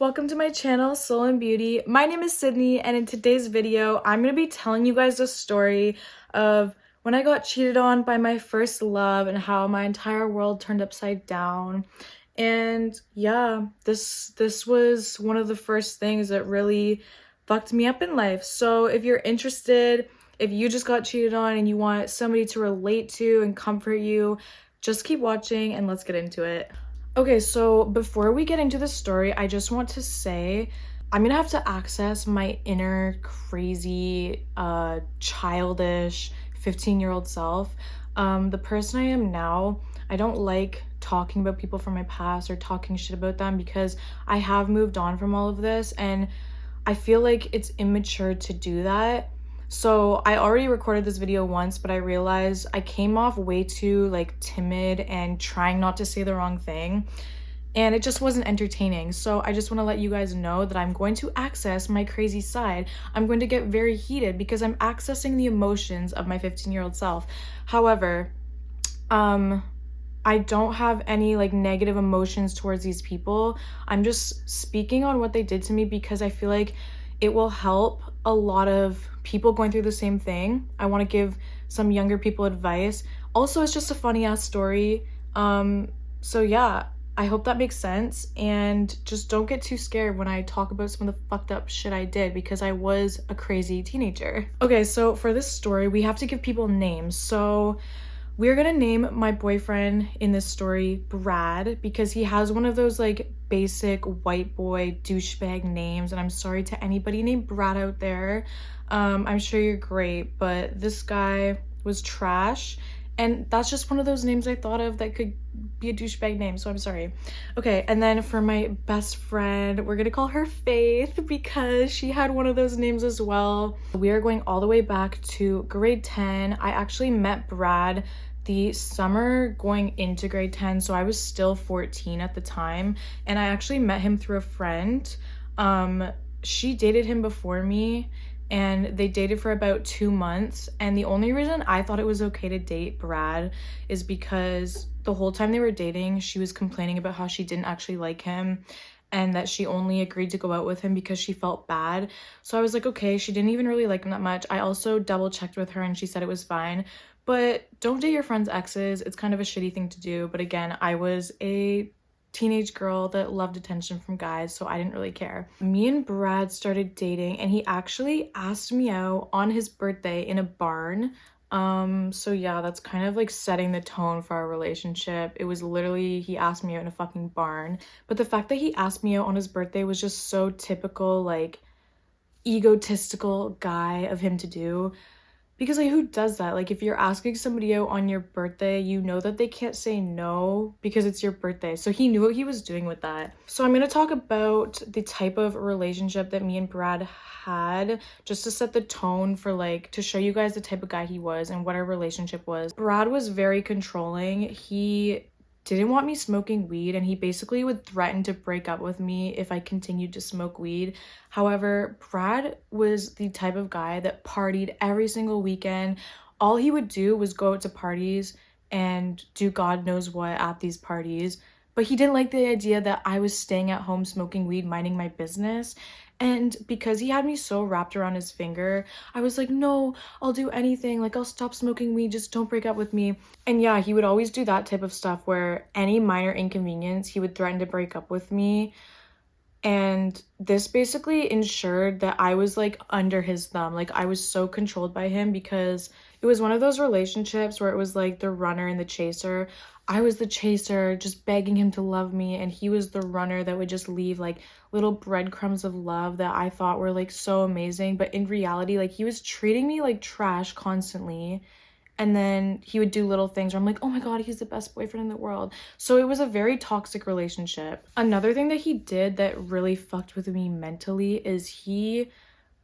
welcome to my channel, Soul and Beauty. My name is Sydney, and in today's video, I'm going to be telling you guys the story of when I got cheated on by my first love and how my entire world turned upside down. And yeah, this was one of the first things that really fucked me up in life. So if you're interested, if you just got cheated on and you want somebody to relate to and comfort you, just keep watching and let's get into it. Okay, so before we get into the story, I just want to say I'm gonna have to access my inner crazy, childish 15-year-old self. The person I am now, I don't like talking about people from my past or talking shit about them because I have moved on from all of this and I feel like it's immature to do that. So I already recorded this video once, but I realized I came off way too like timid and trying not to say the wrong thing, and it just wasn't entertaining. So I just want to let you guys know that I'm going to access my crazy side. I'm going to get very heated because I'm accessing the emotions of my 15-year-old self. However, I don't have any like negative emotions towards these people. I'm just speaking on what they did to me because I feel like it will help a lot of people going through the same thing. I want to give some younger people advice. Also, it's just a funny ass story. So yeah, I hope that makes sense, and just don't get too scared when I talk about some of the fucked up shit I did because I was a crazy teenager. Okay, so for this story, we have to give people names. So we're gonna name my boyfriend in this story Brad because he has one of those like basic white boy douchebag names, and I'm sorry to anybody named Brad out there. I'm sure you're great, but this guy was trash, and that's just one of those names I thought of that could be a douchebag name, so I'm sorry. Okay, and then for my best friend, we're gonna call her Faith because she had one of those names as well. We are going all the way back to grade 10. I actually met Brad the summer going into grade 10, so I was still 14 at the time, and I actually met him through a friend. She dated him before me, and they dated for about 2 months, and the only reason I thought it was okay to date Brad is because the whole time they were dating, she was complaining about how she didn't actually like him and that she only agreed to go out with him because she felt bad. So I was like, okay, she didn't even really like him that much. I also double checked with her and she said it was fine. But don't date your friend's exes. It's kind of a shitty thing to do. But again, I was a teenage girl that loved attention from guys, so I didn't really care. Me and Brad started dating, and he actually asked me out on his birthday in a barn. So yeah, that's kind of like setting the tone for our relationship. It was literally, he asked me out in a fucking barn. But the fact that he asked me out on his birthday was just so typical, like, egotistical guy of him to do. Because like, who does that? Like, if you're asking somebody out on your birthday, you know that they can't say no because it's your birthday. So he knew what he was doing with that. So I'm gonna talk about the type of relationship that me and Brad had, just to set the tone for like, to show you guys the type of guy he was and what our relationship was. Brad was very controlling. He didn't want me smoking weed, and he basically would threaten to break up with me if I continued to smoke weed. However, Brad was the type of guy that partied every single weekend. All he would do was go out to parties and do God knows what at these parties. But he didn't like the idea that I was staying at home smoking weed, minding my business. And because he had me so wrapped around his finger, I was like, no, I'll do anything. Like, I'll stop smoking weed, just don't break up with me. And yeah, he would always do that type of stuff where any minor inconvenience, he would threaten to break up with me. And this basically ensured that I was like under his thumb. Like, I was so controlled by him because it was one of those relationships where it was like the runner and the chaser. I was the chaser just begging him to love me, and he was the runner that would just leave like little breadcrumbs of love that I thought were like so amazing. But in reality, like, he was treating me like trash constantly. And then he would do little things where I'm like, oh my God, he's the best boyfriend in the world. So it was a very toxic relationship. Another thing that he did that really fucked with me mentally is he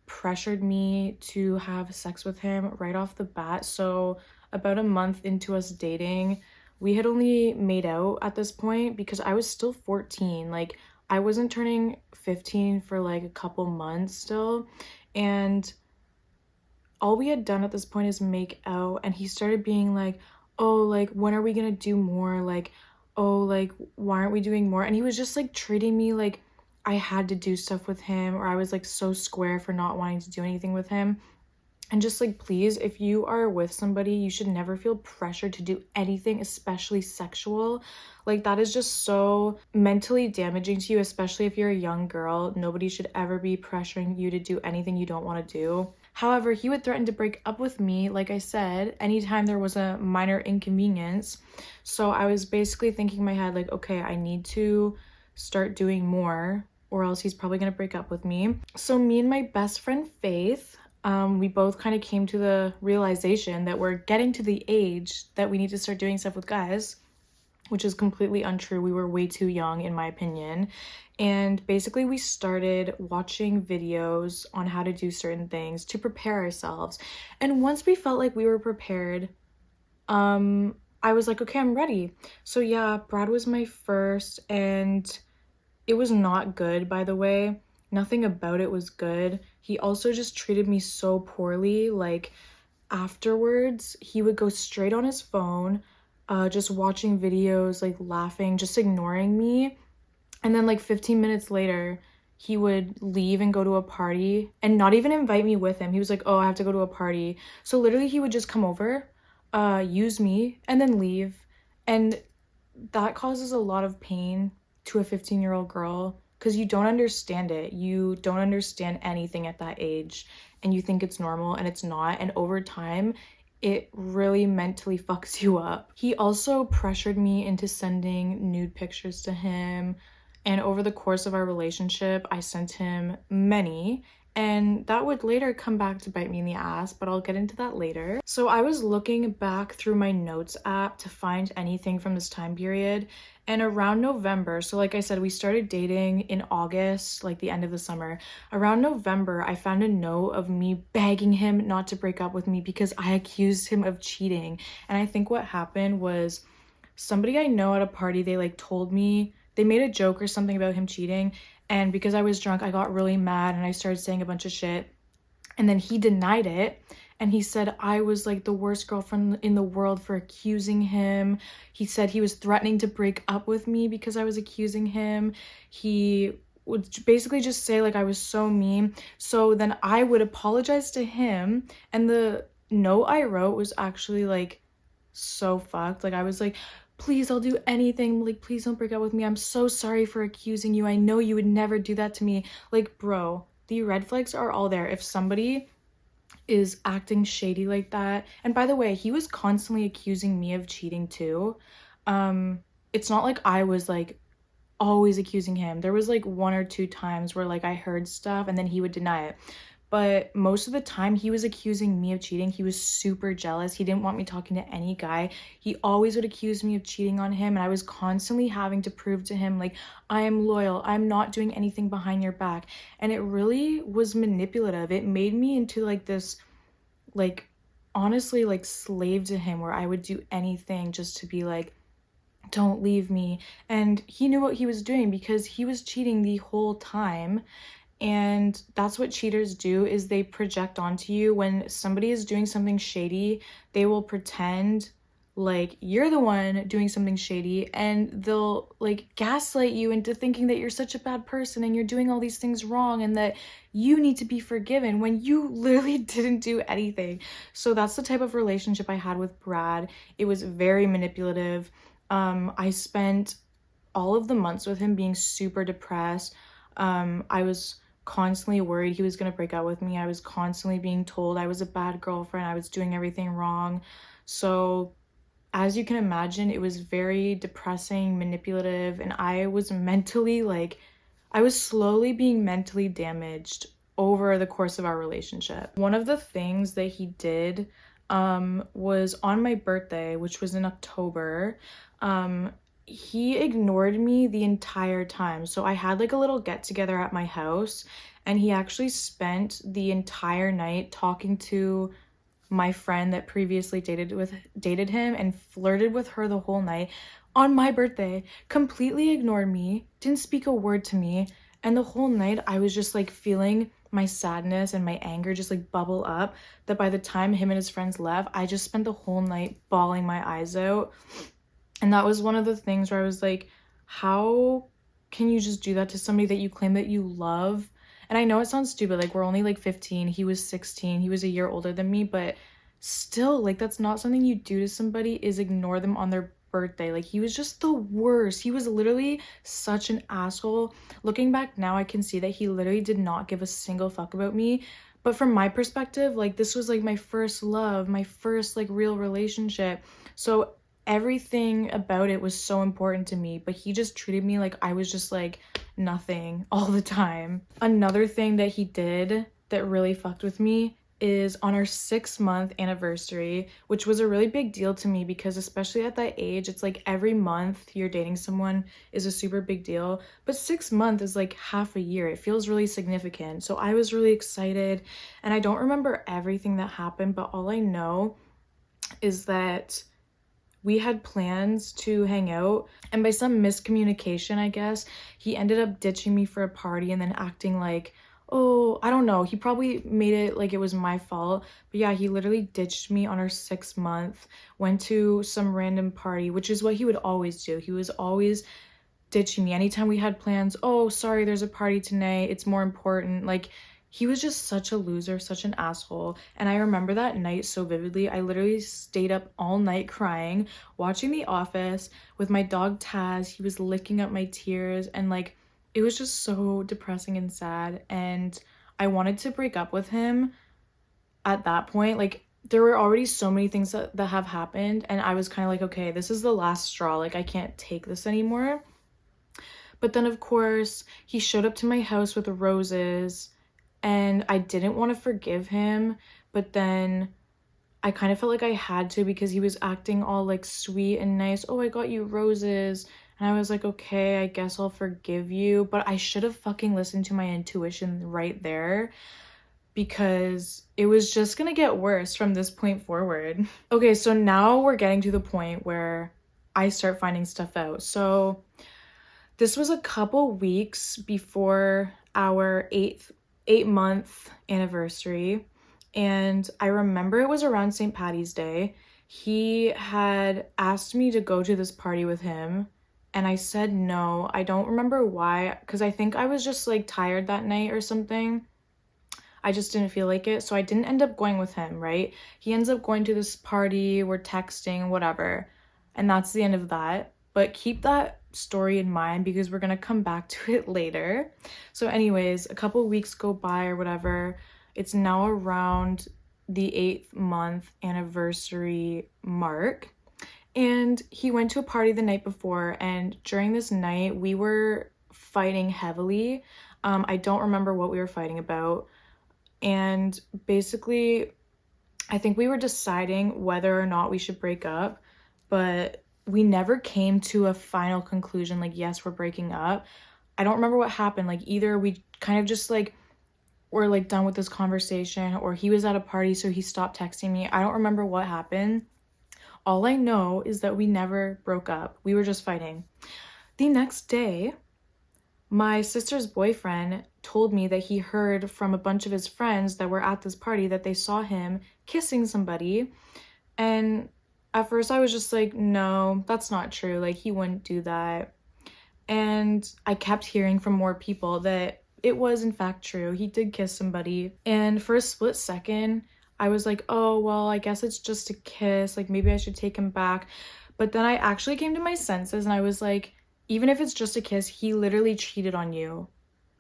pressured me to have sex with him right off the bat. So about a month into us dating, we had only made out at this point because I was still 14. Like, I wasn't turning 15 for like a couple months still. And all we had done at this point is make out, and he started being like, oh, like, when are we gonna do more? Like, oh, like, why aren't we doing more? And he was just like treating me like I had to do stuff with him, or I was like so square for not wanting to do anything with him. And just like, please, if you are with somebody, you should never feel pressured to do anything, especially sexual. Like, that is just so mentally damaging to you, especially if you're a young girl. Nobody should ever be pressuring you to do anything you don't want to do. However, he would threaten to break up with me, like I said, anytime there was a minor inconvenience. So I was basically thinking in my head, like, okay, I need to start doing more, or else he's probably gonna break up with me. So me and my best friend Faith, we both kind of came to the realization that we're getting to the age that we need to start doing stuff with guys, which is completely untrue. We were way too young, in my opinion. And basically, we started watching videos on how to do certain things to prepare ourselves. And once we felt like we were prepared, I was like, okay, I'm ready. So yeah, Brad was my first, and it was not good, by the way. Nothing about it was good. He also just treated me so poorly. Like, afterwards, he would go straight on his phone, just watching videos, like laughing, just ignoring me. And then like 15 minutes later, he would leave and go to a party and not even invite me with him. He was like, oh, I have to go to a party. So literally he would just come over, use me, and then leave. And that causes a lot of pain to a 15-year-old girl because you don't understand it. You don't understand anything at that age, and you think it's normal, and it's not. And over time, it really mentally fucks you up. He also pressured me into sending nude pictures to him, and over the course of our relationship, I sent him many, and that would later come back to bite me in the ass, but I'll get into that later. So I was looking back through my notes app to find anything from this time period, and around November, so like I said, we started dating in August, like the end of the summer. Around November, I found a note of me begging him not to break up with me because I accused him of cheating. And I think what happened was somebody I know at a party, they like told me, they made a joke or something about him cheating, and because I was drunk, I got really mad and I started saying a bunch of shit. And then he denied it. And he said I was like the worst girlfriend in the world for accusing him. He said he was threatening to break up with me because I was accusing him. He would basically just say like I was so mean. So then I would apologize to him. And the note I wrote was actually like so fucked. Like I was like, please, I'll do anything. Like, please don't break up with me. I'm so sorry for accusing you. I know you would never do that to me. Like, bro, the red flags are all there. If somebody is acting shady like that, and by the way, he was constantly accusing me of cheating too. It's not like I was like always accusing him. There was like one or two times where like I heard stuff and then he would deny it. But most of the time he was accusing me of cheating. He was super jealous. He didn't want me talking to any guy. He always would accuse me of cheating on him, and I was constantly having to prove to him like I am loyal. I'm not doing anything behind your back. And it really was manipulative. It made me into like this, like, honestly, like slave to him, where I would do anything just to be like, don't leave me. And he knew what he was doing because he was cheating the whole time. And that's what cheaters do, is they project onto you. When somebody is doing something shady, they will pretend like you're the one doing something shady, and they'll like gaslight you into thinking that you're such a bad person and you're doing all these things wrong and that you need to be forgiven when you literally didn't do anything. So that's the type of relationship I had with Brad. It was very manipulative. I spent all of the months with him being super depressed. I was constantly worried he was going to break up with me. I was constantly being told I was a bad girlfriend. I was doing everything wrong. So as you can imagine, it was very depressing, manipulative, and I was mentally like, I was slowly being mentally damaged over the course of our relationship. One of the things that he did was on my birthday, which was in October. He ignored me the entire time. So I had like a little get together at my house, and he actually spent the entire night talking to my friend that previously dated him and flirted with her the whole night on my birthday, completely ignored me, didn't speak a word to me. And the whole night I was just like feeling my sadness and my anger just like bubble up, that by the time him and his friends left, I just spent the whole night bawling my eyes out. And that was one of the things where I was like, how can you just do that to somebody that you claim that you love? And I know it sounds stupid, like we're only like 15, he was 16, he was a year older than me, but still, like that's not something you do to somebody, is ignore them on their birthday. Like he was just the worst. He was literally such an asshole. Looking back now, I can see that he literally did not give a single fuck about me. But from my perspective, like this was like my first love, my first like real relationship. So everything about it was so important to me, but he just treated me like I was just like nothing all the time. Another thing that he did that really fucked with me is on our 6-month anniversary, which was a really big deal to me because especially at that age, it's like every month you're dating someone is a super big deal, but 6 months is like half a year. It feels really significant. So I was really excited, and I don't remember everything that happened, but all I know is that we had plans to hang out, and by some miscommunication, I guess, he ended up ditching me for a party and then acting like, oh, I don't know, he probably made it like it was my fault. But yeah, he literally ditched me on our 6th month, went to some random party, which is what he would always do. He was always ditching me anytime we had plans. Oh, sorry, there's a party tonight, it's more important. Like he was just such a loser, such an asshole. And I remember that night so vividly. I literally stayed up all night crying, watching The Office with my dog Taz. He was licking up my tears, and like it was just so depressing and sad. And I wanted to break up with him at that point. Like there were already so many things that have happened, and I was kind of like, okay, this is the last straw. Like I can't take this anymore. But then of course he showed up to my house with roses, and I didn't want to forgive him, but then I kind of felt like I had to because he was acting all like sweet and nice. Oh, I got you roses. And I was like, okay, I guess I'll forgive you. But I should have fucking listened to my intuition right there, because it was just gonna get worse from this point forward. Okay, so now we're getting to the point where I start finding stuff out. So this was a couple weeks before our 8-month anniversary, and I remember it was around St. Patty's Day. He had asked me to go to this party with him, and I said no. I don't remember why, because I think I was just like tired that night or something. I just didn't feel like it, so I didn't end up going with him, right? He ends up going to this party, we're texting, whatever, and that's the end of that. But keep that story in mind because we're gonna come back to it later. So anyways, a couple weeks go by or whatever. It's now around the 8th-month anniversary mark, and he went to a party the night before, and during this night we were fighting heavily. I don't remember what we were fighting about, and basically I think we were deciding whether or not we should break up, but we never came to a final conclusion, like, yes, we're breaking up. I don't remember what happened. Like, either we kind of just, like, were, like, done with this conversation, or he was at a party, so he stopped texting me. I don't remember what happened. All I know is that we never broke up. We were just fighting. The next day, my sister's boyfriend told me that he heard from a bunch of his friends that were at this party that they saw him kissing somebody, and at first I was just like, no, that's not true. Like, he wouldn't do that. And I kept hearing from more people that it was in fact true. He did kiss somebody. And for a split second, I was like, oh, well, I guess it's just a kiss. Like, maybe I should take him back. But then I actually came to my senses, and I was like, even if it's just a kiss, he literally cheated on you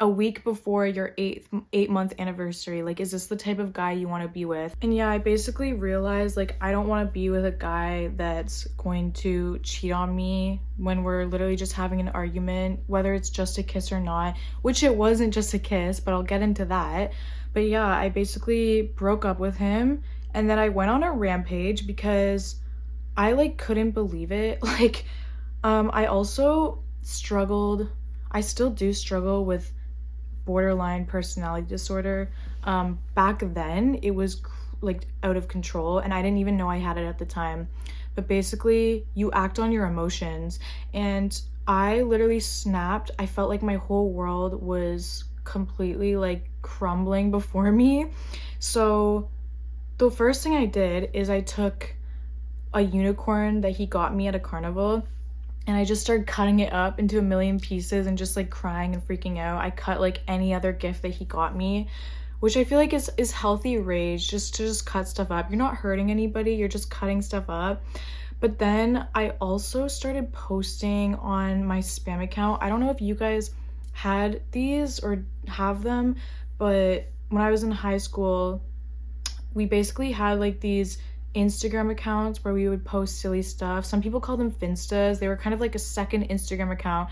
a week before your 8-month anniversary. Like, is this the type of guy you want to be with? And yeah, I basically realized, like, I don't want to be with a guy that's going to cheat on me when we're literally just having an argument, whether it's just a kiss or not, which it wasn't just a kiss, but I'll get into that. But yeah, I basically broke up with him, and then I went on a rampage because I, like, couldn't believe it. Like, I also struggled, I still do struggle with borderline personality disorder. Back then it was like out of control, and I didn't even know I had it at the time. But basically, you act on your emotions, and I literally snapped. I felt like my whole world was completely like crumbling before me. So the first thing I did is I took a unicorn that he got me at a carnival, and I just started cutting it up into a million pieces and just like crying and freaking out. I cut like any other gift that he got me, which I feel like is healthy rage, just to just cut stuff up. You're not hurting anybody, you're just cutting stuff up. But then I also started posting on my spam account. I don't know if you guys had these or have them, but when I was in high school, we basically had like these Instagram accounts where we would post silly stuff. Some people call them Finstas. They were kind of like a second Instagram account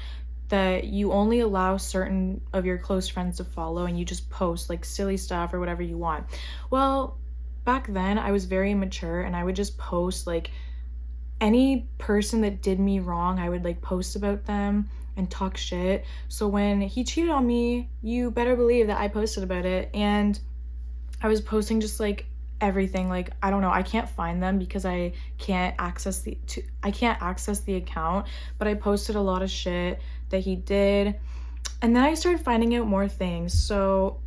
that you only allow certain of your close friends to follow, and you just post like silly stuff or whatever you want. Well, back then I was very immature, and I would just post like any person that did me wrong. I would like post about them and talk shit. So when he cheated on me, you better believe that I posted about it, and I was posting just like everything. Like, I don't know, I can't find them because I can't access the account, but I posted a lot of shit that he did. And then I started finding out more things. So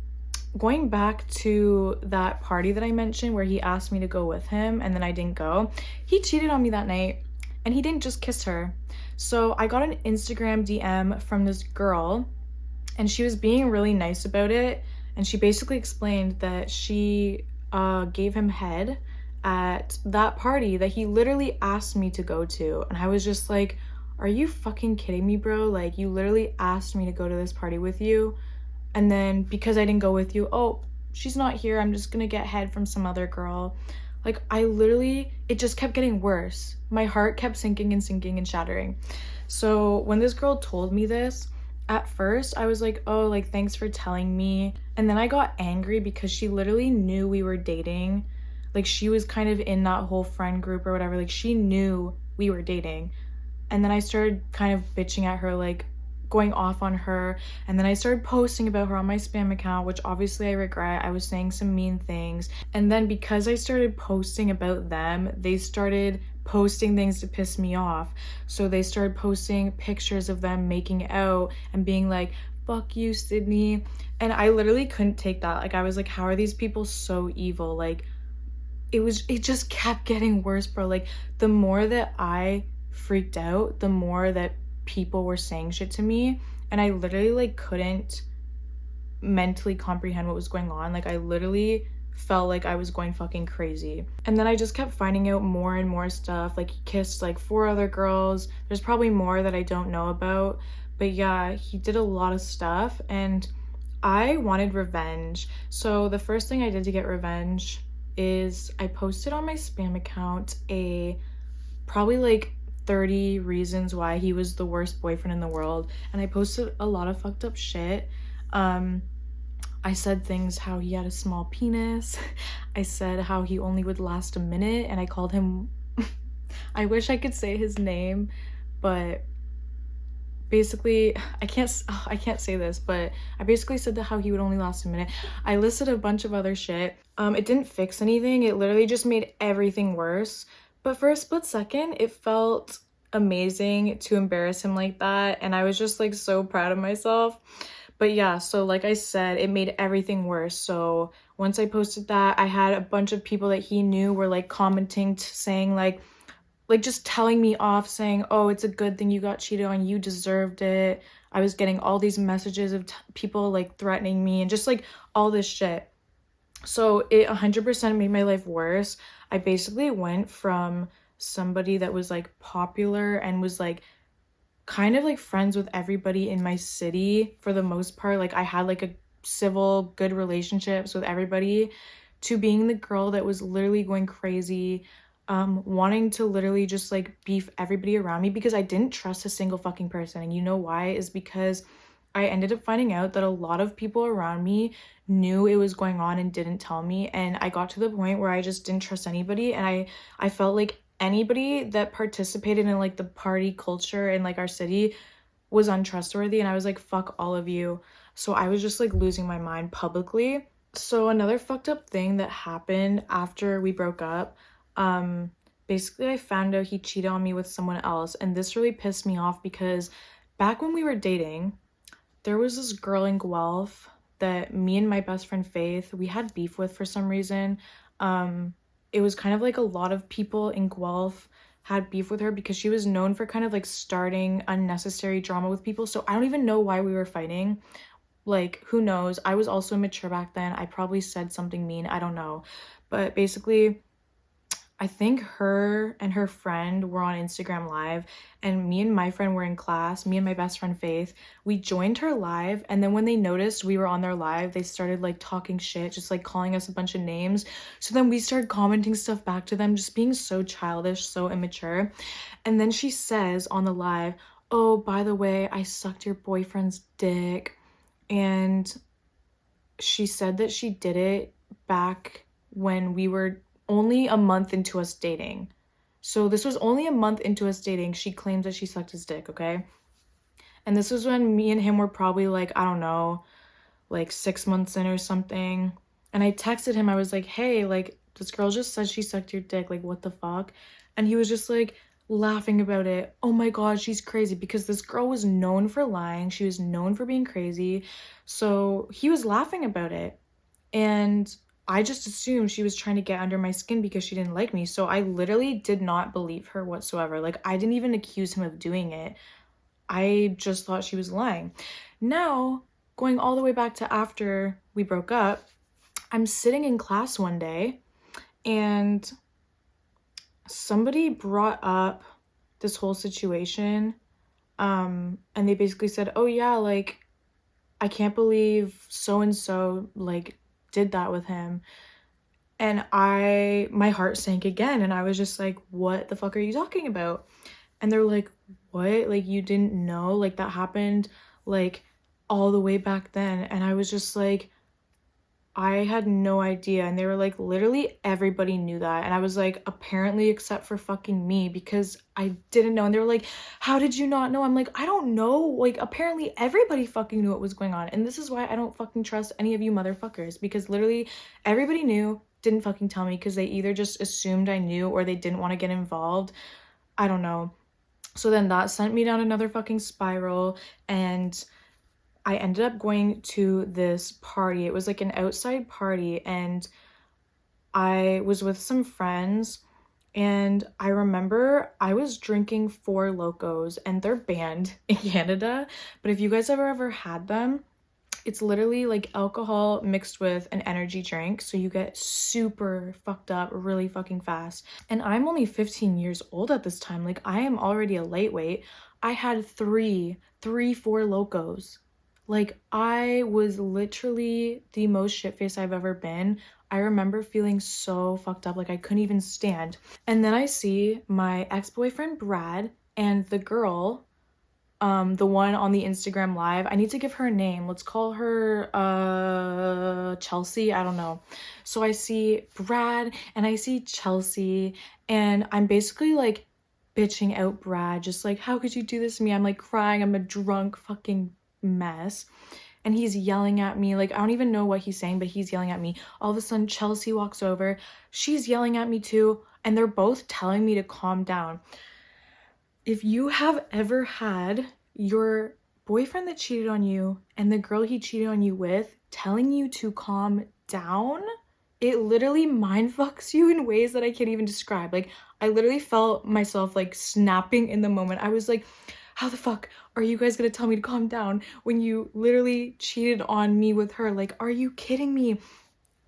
going back to that party that I mentioned where he asked me to go with him and then I didn't go, he cheated on me that night, and he didn't just kiss her. So I got an Instagram DM from this girl, and she was being really nice about it, and she basically explained that she gave him head at that party that he literally asked me to go to. And I was just like, are you fucking kidding me, bro? Like, you literally asked me to go to this party with you, and then because I didn't go with you, oh, she's not here, I'm just gonna get head from some other girl. Like, it just kept getting worse. My heart kept sinking and shattering. So when this girl told me this, at first I was like, oh, like, thanks for telling me. And then I got angry because she literally knew we were dating. Like, she was kind of in that whole friend group or whatever. Like, she knew we were dating. And then I started kind of bitching at her, like going off on her. And then I started posting about her on my spam account, which obviously I regret. I was saying some mean things. And then because I started posting about them, they started posting things to piss me off. So they started posting pictures of them making out and being like, fuck you, Sydney. And I literally couldn't take that. Like, I was like, how are these people so evil? Like, it just kept getting worse, bro. Like, the more that I freaked out, the more that people were saying shit to me, and I literally like couldn't mentally comprehend what was going on. Like, I literally felt like I was going fucking crazy. And then I just kept finding out more and more stuff. Like, he kissed like 4 other girls. There's probably more that I don't know about, but yeah, he did a lot of stuff, and I wanted revenge. So the first thing I did to get revenge is I posted on my spam account probably like 30 reasons why he was the worst boyfriend in the world, and I posted a lot of fucked up shit. I said things how he had a small penis. I said how he only would last a minute, and I called him I wish I could say his name, but basically I can't say this, but I basically said that how he would only last a minute. I listed a bunch of other shit. It didn't fix anything. It literally just made everything worse. But for a split second, it felt amazing to embarrass him like that, and I was just like so proud of myself. But yeah, so like I said, it made everything worse. So once I posted that, I had a bunch of people that he knew were like commenting, saying like just telling me off, saying, oh, it's a good thing you got cheated on, you deserved it. I was getting all these messages of people like threatening me and just like all this shit. So it 100% made my life worse. I basically went from somebody that was like popular and was like kind of like friends with everybody in my city for the most part. Like, I had like a civil good relationships with everybody, to being the girl that was literally going crazy, wanting to literally just like beef everybody around me because I didn't trust a single fucking person. And you know why? Is because I ended up finding out that a lot of people around me knew it was going on and didn't tell me. And I got to the point where I just didn't trust anybody. And I felt like anybody that participated in like the party culture in like our city was untrustworthy. And I was like, fuck all of you. So I was just like losing my mind publicly. So another fucked up thing that happened after we broke up, basically I found out he cheated on me with someone else. And this really pissed me off because back when we were dating, there was this girl in Guelph that me and my best friend Faith, we had beef with for some reason. It was kind of like a lot of people in Guelph had beef with her because she was known for kind of like starting unnecessary drama with people. So I don't even know why we were fighting. Like, who knows? I was also immature back then. I probably said something mean. I don't know. But basically, I think her and her friend were on Instagram Live, and me and my friend were in class, me and my best friend Faith. We joined her live, and then when they noticed we were on their live, they started like talking shit, just like calling us a bunch of names. So then we started commenting stuff back to them, just being so childish, so immature. And then she says on the live, "Oh, by the way, I sucked your boyfriend's dick." And she said that she did it back when we were only a month into us dating. So this was only a month into us dating. She claims that she sucked his dick, okay? And this was when me and him were probably like, I don't know, like 6 months in or something. And I texted him, I was like, hey, like, this girl just said she sucked your dick. Like, what the fuck? And he was just like laughing about it. Oh my God, she's crazy. Because this girl was known for lying. She was known for being crazy. So he was laughing about it. And I just assumed she was trying to get under my skin because she didn't like me. So I literally did not believe her whatsoever. Like, I didn't even accuse him of doing it. I just thought she was lying. Now, going all the way back to after we broke up, I'm sitting in class one day and somebody brought up this whole situation. And they basically said, oh yeah, like, I can't believe so-and-so, like, did that with him. And my heart sank again, and I was just like, what the fuck are you talking about? And they're like, what? Like, you didn't know? Like, that happened, like, all the way back then. And I was just like, I had no idea. And they were like, literally everybody knew that. And I was like, apparently except for fucking me, because I didn't know. And they were like, how did you not know? I'm like, I don't know. Like, apparently everybody fucking knew what was going on. And this is why I don't fucking trust any of you motherfuckers, because literally everybody knew, didn't fucking tell me, because they either just assumed I knew or they didn't want to get involved. I don't know. So then that sent me down another fucking spiral, and I ended up going to this party. It was like an outside party, and I was with some friends, and I remember I was drinking Four Locos, and they're banned in Canada, but if you guys ever had them, it's literally like alcohol mixed with an energy drink, so you get super fucked up really fucking fast. And I'm only 15 years old at this time. Like, I am already a lightweight. I had three Four Locos. Like, I was literally the most shit-faced I've ever been. I remember feeling so fucked up, like I couldn't even stand. And then I see my ex-boyfriend Brad and the girl, the one on the Instagram Live. I need to give her a name. Let's call her Chelsea. I don't know. So I see Brad and I see Chelsea, and I'm basically like bitching out Brad, just like, how could you do this to me? I'm like crying. I'm a drunk fucking mess. And he's yelling at me. Like, I don't even know what he's saying, but he's yelling at me. All of a sudden, Chelsea walks over. She's yelling at me too. And they're both telling me to calm down. If you have ever had your boyfriend that cheated on you and the girl he cheated on you with telling you to calm down, it literally mind fucks you in ways that I can't even describe. Like, I literally felt myself like snapping in the moment. I was like, how the fuck are you guys gonna tell me to calm down when you literally cheated on me with her? Like, are you kidding me?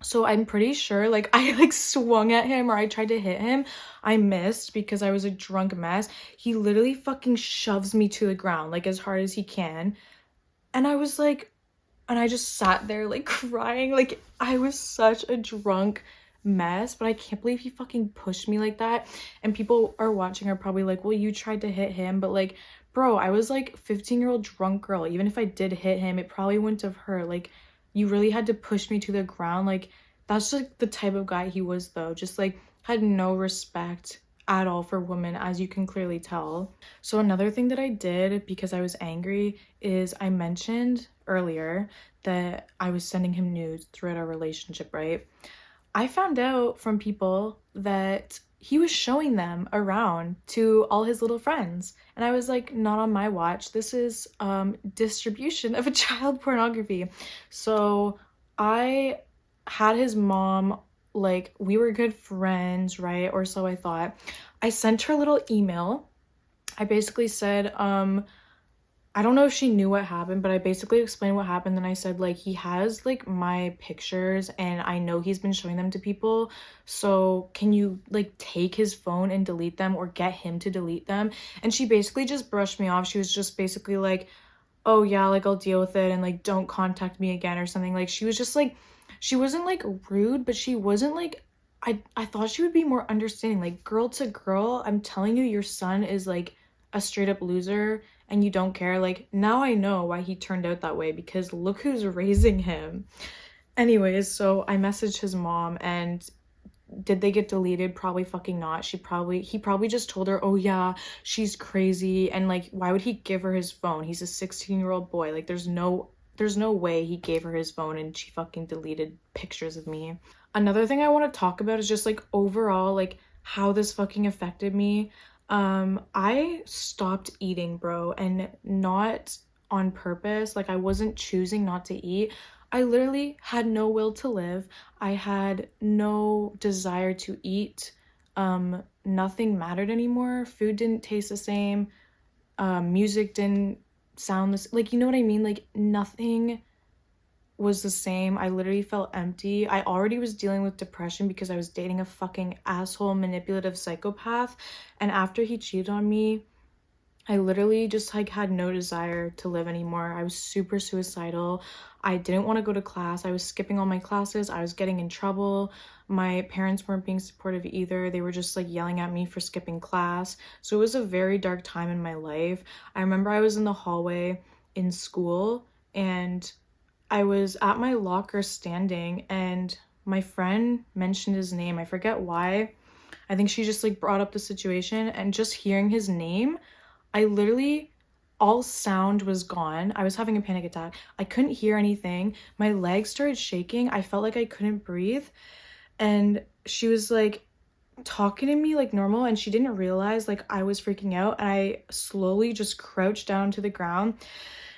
So I'm pretty sure, like, I like swung at him, or I tried to hit him. I missed because I was a drunk mess. He literally fucking shoves me to the ground, like, as hard as he can. And I was like, and I just sat there like crying. Like, I was such a drunk mess, but I can't believe he fucking pushed me like that. And people are watching are probably like, well, you tried to hit him, but like, bro, I was like 15-year-old drunk girl. Even if I did hit him, it probably wouldn't have hurt. Like, you really had to push me to the ground. Like, that's like the type of guy he was, though. Just like had no respect at all for women, as you can clearly tell. So another thing that I did because I was angry is I mentioned earlier that I was sending him nudes throughout our relationship, right? I found out from people that he was showing them around to all his little friends. And I was like, not on my watch. This is distribution of a child pornography. So I had his mom like, we were good friends, right? Or so I thought. I sent her a little email. I basically said, I don't know if she knew what happened, but I basically explained what happened. Then I said, like, he has like my pictures and I know he's been showing them to people. So can you like take his phone and delete them or get him to delete them? And she basically just brushed me off. She was just basically like, oh yeah, like I'll deal with it and like don't contact me again or something. Like she was just like, she wasn't like rude, but she wasn't like, I thought she would be more understanding. Like, girl to girl, I'm telling you, your son is like a straight up loser and you don't care. Like, now I know why he turned out that way, because look who's raising him. Anyways, so I messaged his mom, and did they get deleted? Probably fucking not. He probably just told her, oh yeah, she's crazy, and like, why would he give her his phone? He's a 16-year-old boy. Like, there's no way he gave her his phone and she fucking deleted pictures of me. Another thing I want to talk about is just like overall, like how this fucking affected me. I stopped eating, bro, and not on purpose. Like, I wasn't choosing not to eat. I literally had no will to live. I had no desire to eat. Nothing mattered anymore. Food didn't taste the same. Music didn't sound this, like, you know what I mean? Like, nothing was the same. I literally felt empty. I already was dealing with depression because I was dating a fucking asshole, manipulative psychopath. And after he cheated on me, I literally just like had no desire to live anymore. I was super suicidal. I didn't want to go to class. I was skipping all my classes. I was getting in trouble. My parents weren't being supportive either. They were just like yelling at me for skipping class. So it was a very dark time in my life. I remember I was in the hallway in school and I was at my locker standing, and my friend mentioned his name. I forget why. I think she just like brought up the situation, and just hearing his name, I literally, all sound was gone. I was having a panic attack. I couldn't hear anything. My legs started shaking. I felt like I couldn't breathe. And she was like talking to me like normal, and she didn't realize like I was freaking out. And I slowly just crouched down to the ground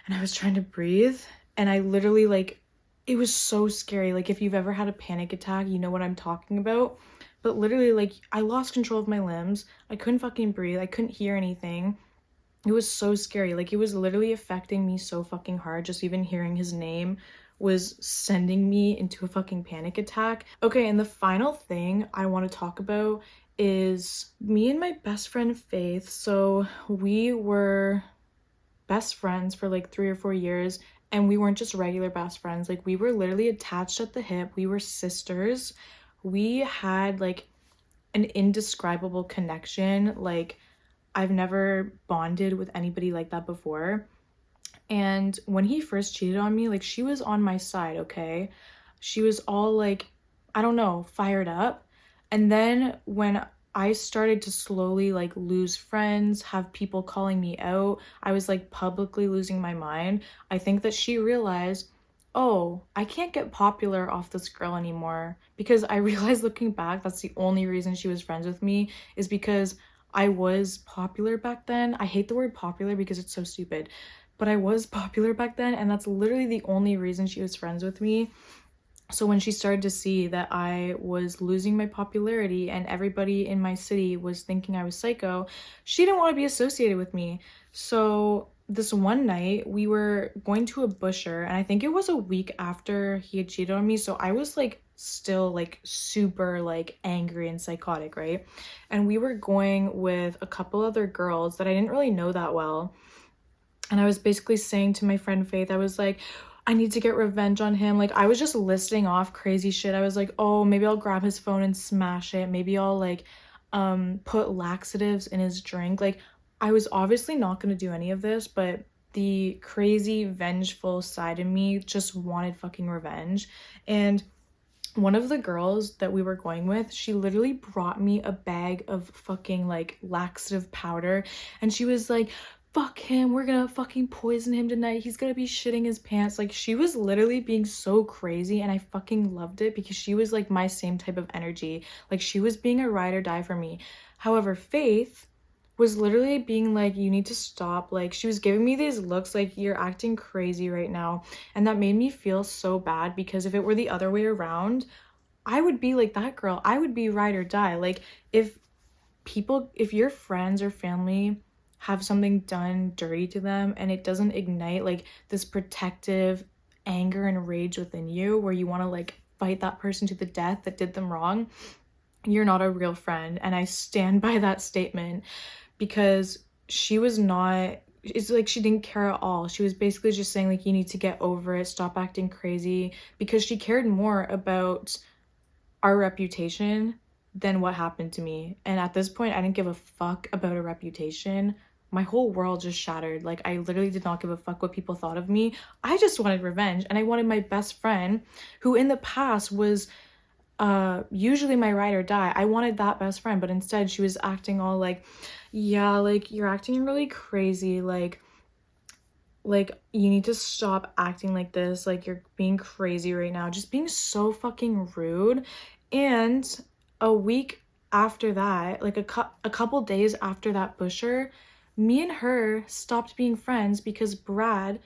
and I was trying to breathe. And I literally, like, it was so scary. Like, if you've ever had a panic attack, you know what I'm talking about. But literally, like, I lost control of my limbs. I couldn't fucking breathe. I couldn't hear anything. It was so scary. Like, it was literally affecting me so fucking hard. Just even hearing his name was sending me into a fucking panic attack. Okay, and the final thing I want to talk about is me and my best friend Faith. So we were best friends for like 3 or 4 years, and we weren't just regular best friends. Like, we were literally attached at the hip. We were sisters. We had like an indescribable connection. Like, I've never bonded with anybody like that before. And when he first cheated on me, like, she was on my side, okay? She was all like, I don't know, fired up. And then when I started to slowly like lose friends, have people calling me out, I was like publicly losing my mind. I think that she realized, oh, I can't get popular off this girl anymore. Because I realized, looking back, that's the only reason she was friends with me, is because I was popular back then. I hate the word popular because it's so stupid, but I was popular back then, and that's literally the only reason she was friends with me. So when she started to see that I was losing my popularity and everybody in my city was thinking I was psycho, she didn't want to be associated with me. So this one night we were going to a busher, and I think it was a week after he had cheated on me. So I was like still like super like angry and psychotic, right? And we were going with a couple other girls that I didn't really know that well. And I was basically saying to my friend Faith, I was like, I need to get revenge on him. Like, I was just listing off crazy shit. I was like, oh, maybe I'll grab his phone and smash it. Maybe I'll like put laxatives in his drink. Like, I was obviously not going to do any of this, but the crazy vengeful side of me just wanted fucking revenge. And one of the girls that we were going with, she literally brought me a bag of fucking like laxative powder, and she was like, fuck him, we're gonna fucking poison him tonight, he's gonna be shitting his pants. Like, she was literally being so crazy, and I fucking loved it because she was like my same type of energy. Like, she was being a ride or die for me. However, Faith was literally being like, you need to stop. Like, she was giving me these looks like, you're acting crazy right now. And that made me feel so bad, because if it were the other way around, I would be like that girl. I would be ride or die. Like, if your friends or family have something done dirty to them and it doesn't ignite like this protective anger and rage within you where you want to like fight that person to the death that did them wrong, you're not a real friend. And I stand by that statement, because she was not, it's like she didn't care at all. She was basically just saying like, you need to get over it, stop acting crazy, because she cared more about our reputation than what happened to me. And at this point, I didn't give a fuck about a reputation. My whole world just shattered. Like, I literally did not give a fuck what people thought of me. I just wanted revenge, and I wanted my best friend, who in the past was usually my ride or die. I wanted that best friend, but instead she was acting all like, yeah, like, you're acting really crazy, like you need to stop acting like this, like you're being crazy right now, just being so fucking rude. And a week after that, like a couple days after that pusher, me and her stopped being friends because Brad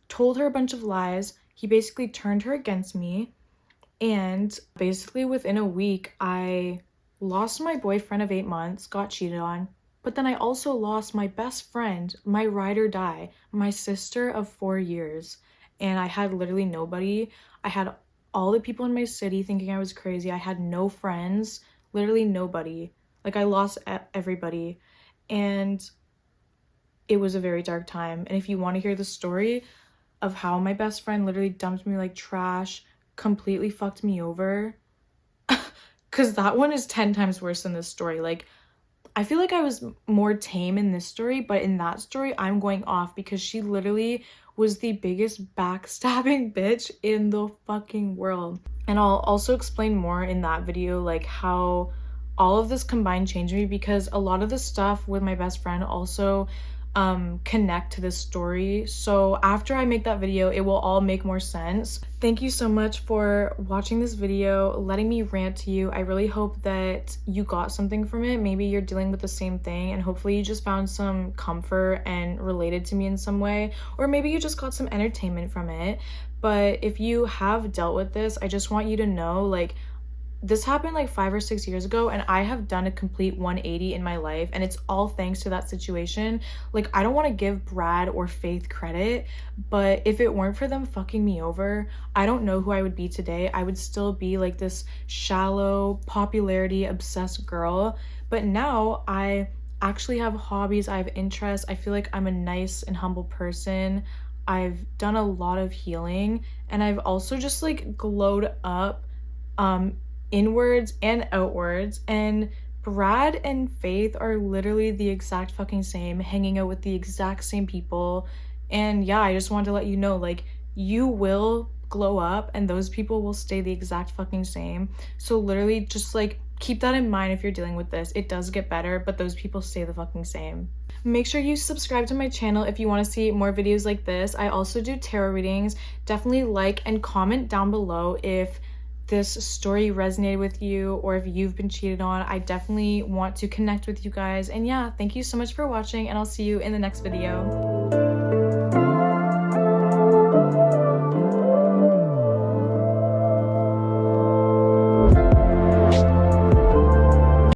told her a bunch of lies. He basically turned her against me. And basically within a week, I lost my boyfriend of 8 months, got cheated on, but then I also lost my best friend, my ride or die, my sister of 4 years. And I had literally nobody. I had all the people in my city thinking I was crazy. I had no friends, literally nobody. Like, I lost everybody. And it was a very dark time. And if you want to hear the story of how my best friend literally dumped me like trash, completely fucked me over, because that one is 10 times worse than this story. Like, I feel like I was more tame in this story, but in that story, I'm going off because she literally was the biggest backstabbing bitch in the fucking world. And I'll also explain more in that video, like how all of this combined changed me, because a lot of the stuff with my best friend also connect to this story. So after I make that video, it will all make more sense. Thank you so much for watching this video, letting me rant to you. I really hope that you got something from it. Maybe you're dealing with the same thing, and hopefully you just found some comfort and related to me in some way, or maybe you just got some entertainment from it. But if you have dealt with this, I just want you to know, like, this happened like 5 or 6 years ago, and I have done a complete 180 in my life, and it's all thanks to that situation. Like, I don't want to give Brad or Faith credit, but if it weren't for them fucking me over, I don't know who I would be today. I would still be like this shallow, popularity obsessed girl. But now I actually have hobbies, I have interests. I feel like I'm a nice and humble person. I've done a lot of healing, and I've also just like glowed up inwards and outwards. And Brad and Faith are literally the exact fucking same, hanging out with the exact same people. And yeah, I just wanted to let you know, like, you will glow up and those people will stay the exact fucking same. So literally just like keep that in mind if you're dealing with this. It does get better, but those people stay the fucking same. Make sure you subscribe to my channel if you want to see more videos like this. I also do tarot readings. Definitely like and comment down below if this story resonated with you or if you've been cheated on. I definitely want to connect with you guys. And yeah, thank you so much for watching, and I'll see you in the next video.